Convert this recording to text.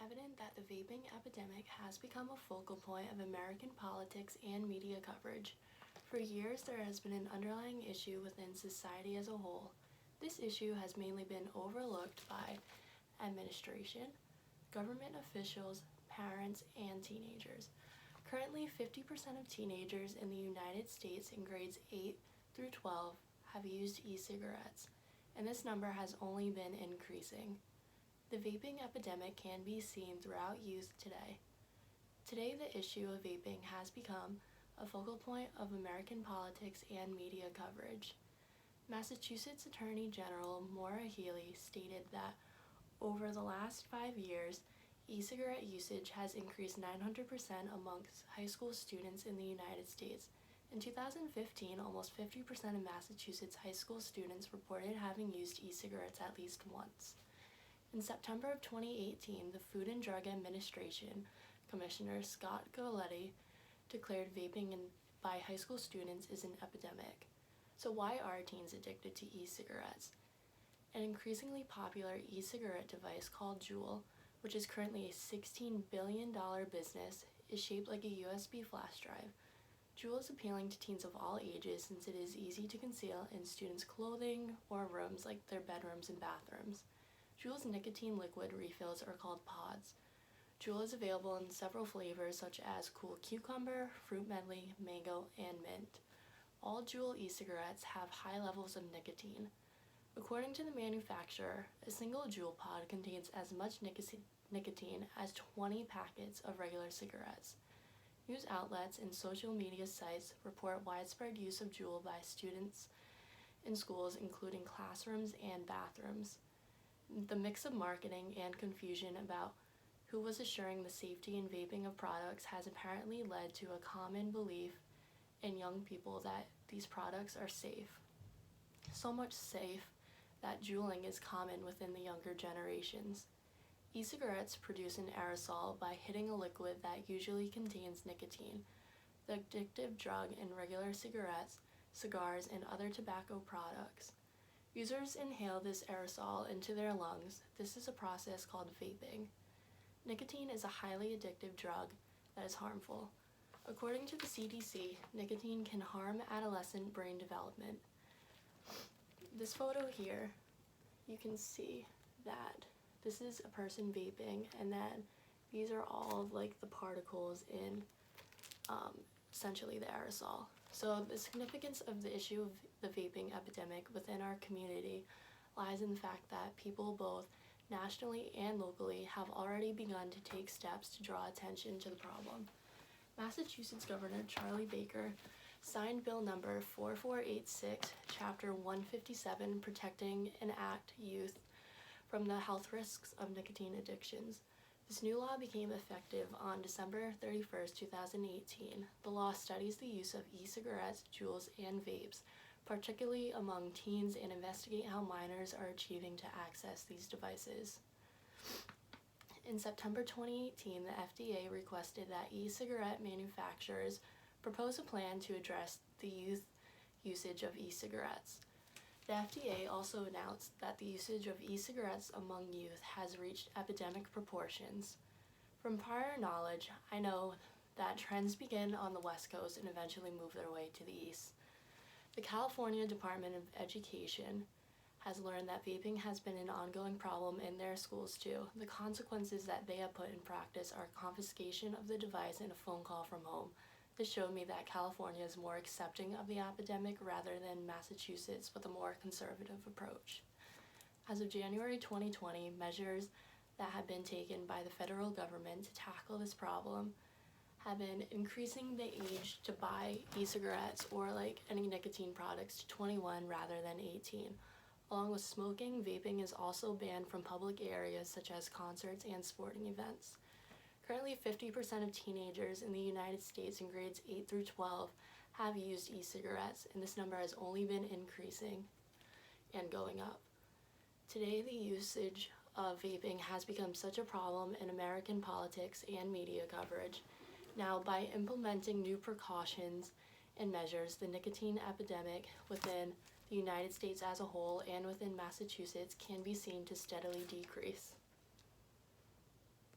evident that the vaping epidemic has become a focal point of American politics and media coverage. For years, there has been an underlying issue within society as a whole. This issue has mainly been overlooked by administration, government officials, parents, and teenagers. Currently, 50% of teenagers in the United States in grades 8 through 12 have used e-cigarettes, and this number has only been increasing. The vaping epidemic can be seen throughout youth today. Today, the issue of vaping has become a focal point of American politics and media coverage. Massachusetts Attorney General Maura Healey stated that over the last 5 years, e-cigarette usage has increased 900% amongst high school students in the United States. In 2015, almost 50% of Massachusetts high school students reported having used e-cigarettes at least once. In September of 2018, the Food and Drug Administration Commissioner Scott Goulette declared vaping by high school students is an epidemic. So why are teens addicted to e-cigarettes? An increasingly popular e-cigarette device called Juul, which is currently a $16 billion business, is shaped like a USB flash drive. Juul is appealing to teens of all ages since it is easy to conceal in students' clothing or rooms like their bedrooms and bathrooms. Juul's nicotine liquid refills are called pods. Juul is available in several flavors such as cool cucumber, fruit medley, mango, and mint. All Juul e-cigarettes have high levels of nicotine. According to the manufacturer, a single Juul pod contains as much nicotine as 20 packets of regular cigarettes. News outlets and social media sites report widespread use of Juul by students in schools, including classrooms and bathrooms. The mix of marketing and confusion about who was assuring the safety and vaping of products has apparently led to a common belief in young people that these products are safe. So much safe that juuling is common within the younger generations. E-cigarettes produce an aerosol by hitting a liquid that usually contains nicotine, the addictive drug in regular cigarettes, cigars, and other tobacco products. Users inhale this aerosol into their lungs. This is a process called vaping. Nicotine is a highly addictive drug that is harmful. According to the CDC, nicotine can harm adolescent brain development. This photo here, you can see that this is a person vaping, and then these are all of like the particles in essentially the aerosol. So the significance of the issue of the vaping epidemic within our community lies in the fact that people both nationally and locally have already begun to take steps to draw attention to the problem. Massachusetts Governor Charlie Baker signed Bill number 4486, Chapter 157, Protecting and Act Youth from the Health Risks of Nicotine Addictions. This new law became effective on December 31st, 2018. The law studies the use of e-cigarettes, Juuls, and vapes, particularly among teens, and investigate how minors are achieving to access these devices. In September 2018, the FDA requested that e-cigarette manufacturers propose a plan to address the youth usage of e-cigarettes. The FDA also announced that the usage of e-cigarettes among youth has reached epidemic proportions. From prior knowledge, I know that trends begin on the West Coast and eventually move their way to the East. The California Department of Education has learned that vaping has been an ongoing problem in their schools too. The consequences that they have put in practice are confiscation of the device and a phone call from home. This showed me that California is more accepting of the epidemic rather than Massachusetts with a more conservative approach. As of January 2020, measures that have been taken by the federal government to tackle this problem have been increasing the age to buy e-cigarettes or like any nicotine products to 21 rather than 18. Along with smoking, vaping is also banned from public areas such as concerts and sporting events. Currently, 50% of teenagers in the United States in grades 8 through 12 have used e-cigarettes, and this number has only been increasing and going up. Today, the usage of vaping has become such a problem in American politics and media coverage. Now, by implementing new precautions and measures, the nicotine epidemic within the United States as a whole and within Massachusetts can be seen to steadily decrease.